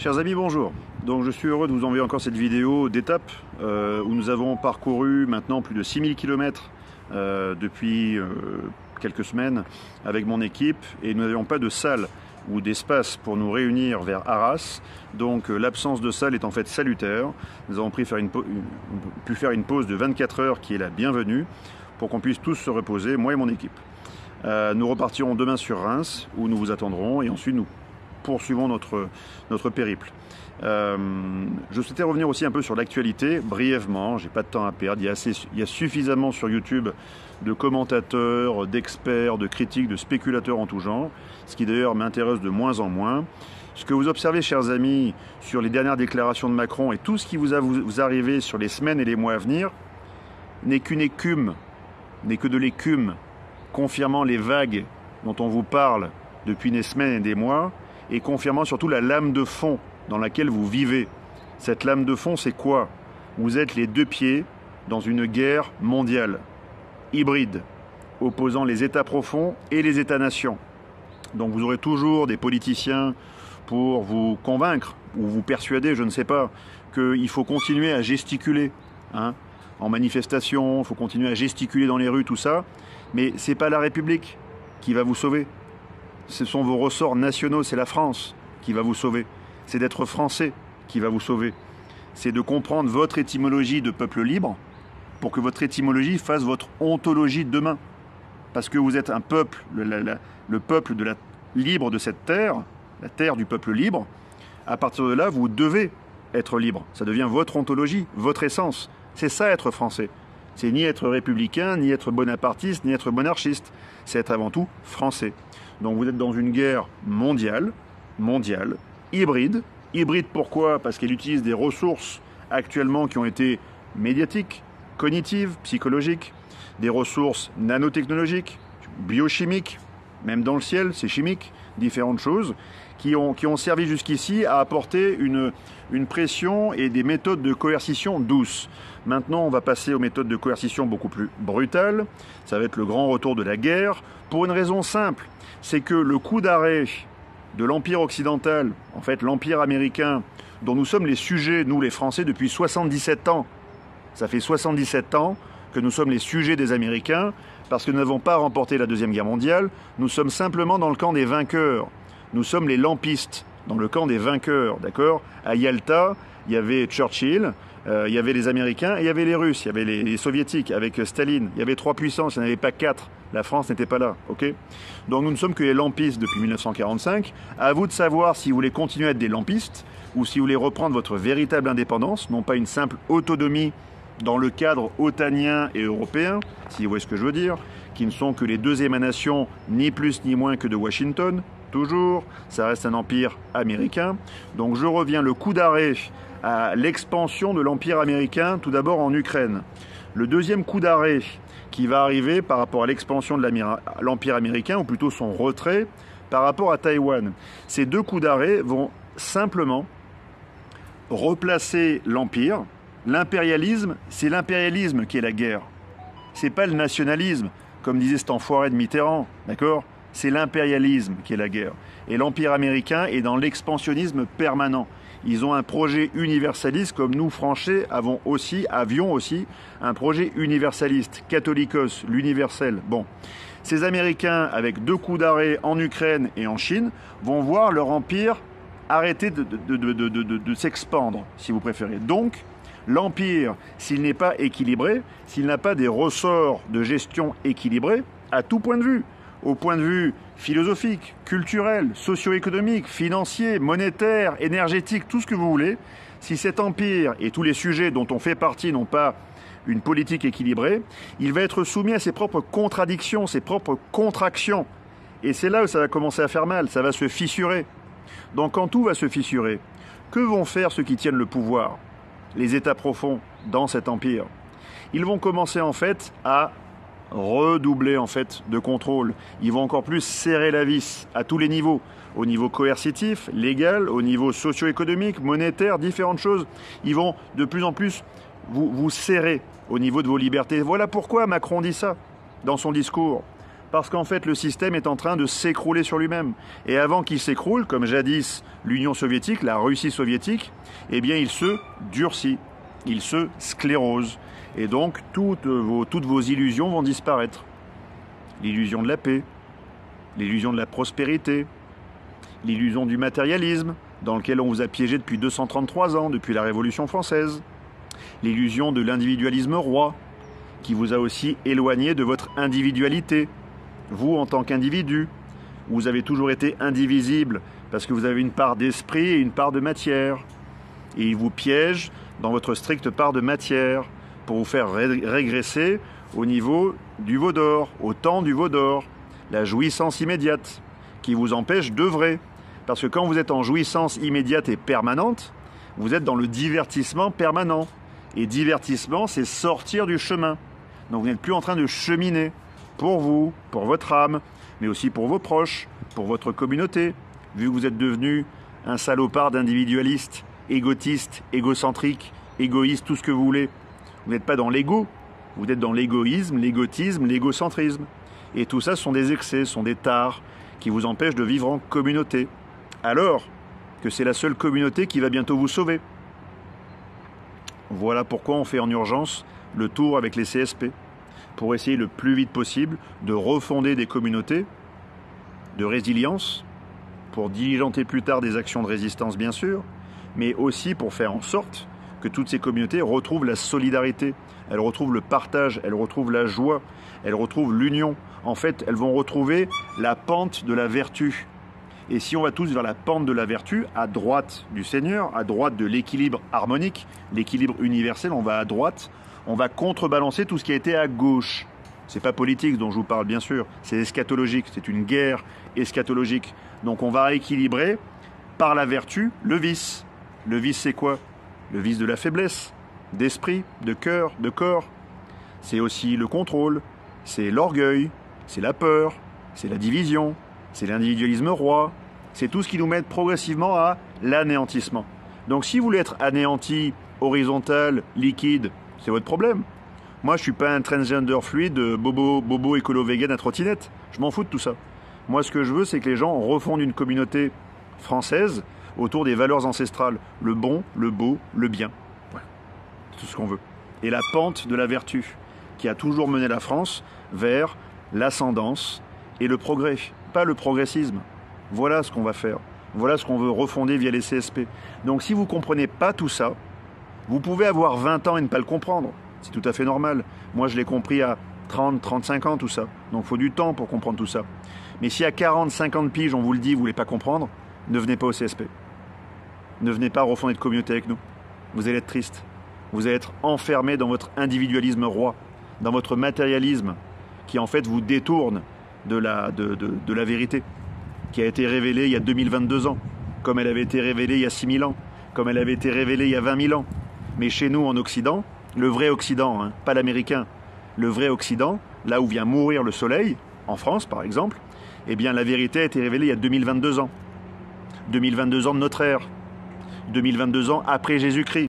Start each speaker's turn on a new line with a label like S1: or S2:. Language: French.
S1: Chers amis, bonjour. Donc je suis heureux de vous envoyer encore cette vidéo d'étape où nous avons parcouru maintenant plus de 6000 km depuis quelques semaines avec mon équipe et nous n'avions pas de salle ou d'espace pour nous réunir vers Arras. Donc l'absence de salle est en fait salutaire. Nous avons pu faire une pause de 24 heures qui est la bienvenue pour qu'on puisse tous se reposer, moi et mon équipe. Nous repartirons demain sur Reims où nous vous attendrons et ensuite nous poursuivons notre périple. Je souhaitais revenir aussi un peu sur l'actualité, brièvement, j'ai pas de temps à perdre, il y a suffisamment sur YouTube de commentateurs, d'experts, de critiques, de spéculateurs en tout genre, ce qui d'ailleurs m'intéresse de moins en moins. Ce que vous observez, chers amis, sur les dernières déclarations de Macron et tout ce qui vous arrive sur les semaines et les mois à venir, n'est qu'une écume, n'est que de l'écume, confirmant les vagues dont on vous parle depuis des semaines et des mois, et confirmant surtout la lame de fond dans laquelle vous vivez. Cette lame de fond, c'est quoi? Vous êtes les deux pieds dans une guerre mondiale, hybride, opposant les États profonds et les États-nations. Donc vous aurez toujours des politiciens pour vous convaincre, ou vous persuader, je ne sais pas, qu'il faut continuer à gesticuler, en manifestation, il faut continuer à gesticuler dans les rues, tout ça, mais ce n'est pas la République qui va vous sauver. Ce sont vos ressorts nationaux, c'est la France qui va vous sauver. C'est d'être français qui va vous sauver. C'est de comprendre votre étymologie de peuple libre pour que votre étymologie fasse votre ontologie de demain. Parce que vous êtes un peuple, le peuple libre de cette terre, la terre du peuple libre. À partir de là, vous devez être libre. Ça devient votre ontologie, votre essence. C'est ça être français. C'est ni être républicain, ni être bonapartiste, ni être monarchiste. C'est être avant tout français. Donc vous êtes dans une guerre mondiale, hybride. Hybride pourquoi? Parce qu'elle utilise des ressources actuellement qui ont été médiatiques, cognitives, psychologiques, des ressources nanotechnologiques, biochimiques, même dans le ciel, c'est chimique, différentes choses, qui ont servi jusqu'ici à apporter une pression et des méthodes de coercition douces. Maintenant, on va passer aux méthodes de coercition beaucoup plus brutales. Ça va être le grand retour de la guerre, pour une raison simple, c'est que le coup d'arrêt de l'Empire occidental, en fait l'Empire américain, dont nous sommes les sujets, nous les Français, depuis 77 ans. Ça fait 77 ans que nous sommes les sujets des Américains, parce que nous n'avons pas remporté la Deuxième Guerre mondiale, nous sommes simplement dans le camp des vainqueurs. Nous sommes les lampistes, dans le camp des vainqueurs, d'accord? À Yalta, il y avait Churchill, il y avait les Américains et il y avait les Russes, il y avait les Soviétiques avec Staline. Il y avait trois puissances, il n'y en avait pas quatre. La France n'était pas là, ok? Donc nous ne sommes que les lampistes depuis 1945. À vous de savoir si vous voulez continuer à être des lampistes ou si vous voulez reprendre votre véritable indépendance, non pas une simple autonomie dans le cadre otanien et européen, si vous voyez ce que je veux dire, qui ne sont que les deux émanations, ni plus ni moins que de Washington, toujours, ça reste un empire américain. Donc je reviens, le coup d'arrêt à l'expansion de l'empire américain, tout d'abord en Ukraine. Le deuxième coup d'arrêt qui va arriver par rapport à l'expansion de l'empire américain, ou plutôt son retrait, par rapport à Taïwan. Ces deux coups d'arrêt vont simplement replacer l'empire. L'impérialisme, c'est l'impérialisme qui est la guerre. C'est pas le nationalisme, comme disait cet enfoiré de Mitterrand, d'accord? C'est l'impérialisme qui est la guerre. Et l'empire américain est dans l'expansionnisme permanent. Ils ont un projet universaliste, comme nous, Français, avions aussi un projet universaliste, catholicos, l'universel. Bon, ces Américains, avec deux coups d'arrêt en Ukraine et en Chine, vont voir leur empire arrêter de s'expandre, si vous préférez. Donc, l'empire, s'il n'est pas équilibré, s'il n'a pas des ressorts de gestion équilibrés, à tout point de vue, au point de vue philosophique, culturel, socio-économique, financier, monétaire, énergétique, tout ce que vous voulez, si cet empire et tous les sujets dont on fait partie n'ont pas une politique équilibrée, il va être soumis à ses propres contradictions, ses propres contractions. Et c'est là où ça va commencer à faire mal, ça va se fissurer. Donc quand tout va se fissurer, que vont faire ceux qui tiennent le pouvoir, les États profonds dans cet empire? Ils vont commencer en fait à redoubler en fait de contrôle. Ils vont encore plus serrer la vis à tous les niveaux, au niveau coercitif, légal, au niveau socio-économique, monétaire, différentes choses. Ils vont de plus en plus vous serrer au niveau de vos libertés. Voilà pourquoi Macron dit ça dans son discours. Parce qu'en fait, le système est en train de s'écrouler sur lui-même. Et avant qu'il s'écroule, comme jadis l'Union soviétique, la Russie soviétique, eh bien, il se durcit, il se sclérose. Et donc, toutes vos illusions vont disparaître. L'illusion de la paix, l'illusion de la prospérité, l'illusion du matérialisme, dans lequel on vous a piégé depuis 233 ans, depuis la Révolution française, l'illusion de l'individualisme roi, qui vous a aussi éloigné de votre individualité. Vous, en tant qu'individu, vous avez toujours été indivisible, parce que vous avez une part d'esprit et une part de matière. Et il vous piège dans votre stricte part de matière, pour vous faire régresser au niveau du veau d'or, au temps du veau d'or, la jouissance immédiate, qui vous empêche d'œuvrer. Parce que quand vous êtes en jouissance immédiate et permanente, vous êtes dans le divertissement permanent. Et divertissement, c'est sortir du chemin. Donc vous n'êtes plus en train de cheminer pour vous, pour votre âme, mais aussi pour vos proches, pour votre communauté. Vu que vous êtes devenu un salopard d'individualiste, égotiste, égocentrique, égoïste, tout ce que vous voulez. Vous n'êtes pas dans l'ego, vous êtes dans l'égoïsme, l'égotisme, l'égocentrisme. Et tout ça, ce sont des excès, ce sont des tares qui vous empêchent de vivre en communauté. Alors que c'est la seule communauté qui va bientôt vous sauver. Voilà pourquoi on fait en urgence le tour avec les CSP, pour essayer le plus vite possible de refonder des communautés de résilience, pour diligenter plus tard des actions de résistance bien sûr, mais aussi pour faire en sorte que toutes ces communautés retrouvent la solidarité, elles retrouvent le partage, elles retrouvent la joie, elles retrouvent l'union. En fait, elles vont retrouver la pente de la vertu. Et si on va tous vers la pente de la vertu, à droite du Seigneur, à droite de l'équilibre harmonique, l'équilibre universel, on va à droite, on va contrebalancer tout ce qui a été à gauche. C'est pas politique dont je vous parle, bien sûr, c'est eschatologique, c'est une guerre eschatologique. Donc on va rééquilibrer par la vertu le vice. Le vice, c'est quoi? Le vice de la faiblesse, d'esprit, de cœur, de corps. C'est aussi le contrôle, c'est l'orgueil, c'est la peur, c'est la division, c'est l'individualisme roi, c'est tout ce qui nous mène progressivement à l'anéantissement. Donc si vous voulez être anéanti, horizontal, liquide, c'est votre problème. Moi, je ne suis pas un transgender fluide, bobo écolo vegan à trottinette. Je m'en fous de tout ça. Moi, ce que je veux, c'est que les gens refondent une communauté française autour des valeurs ancestrales. Le bon, le beau, le bien. Voilà. C'est tout ce qu'on veut. Et la pente de la vertu, qui a toujours mené la France vers l'ascendance et le progrès. Pas le progressisme. Voilà ce qu'on va faire. Voilà ce qu'on veut refonder via les CSP. Donc si vous ne comprenez pas tout ça, vous pouvez avoir 20 ans et ne pas le comprendre. C'est tout à fait normal. Moi, je l'ai compris à 30, 35 ans, tout ça. Donc il faut du temps pour comprendre tout ça. Mais si à 40, 50 piges, on vous le dit, vous ne voulez pas comprendre, ne venez pas au CSP. Ne venez pas refonder de communauté avec nous. Vous allez être triste. Vous allez être enfermé dans votre individualisme roi, dans votre matérialisme, qui en fait vous détourne de la vérité, qui a été révélée il y a 2022 ans, comme elle avait été révélée il y a 6000 ans, comme elle avait été révélée il y a 20 000 ans. Mais chez nous, en Occident, le vrai Occident, hein, pas l'américain, le vrai Occident, là où vient mourir le soleil, en France par exemple, eh bien la vérité a été révélée il y a 2022 ans. 2022 ans de notre ère. 2022 ans après Jésus-Christ.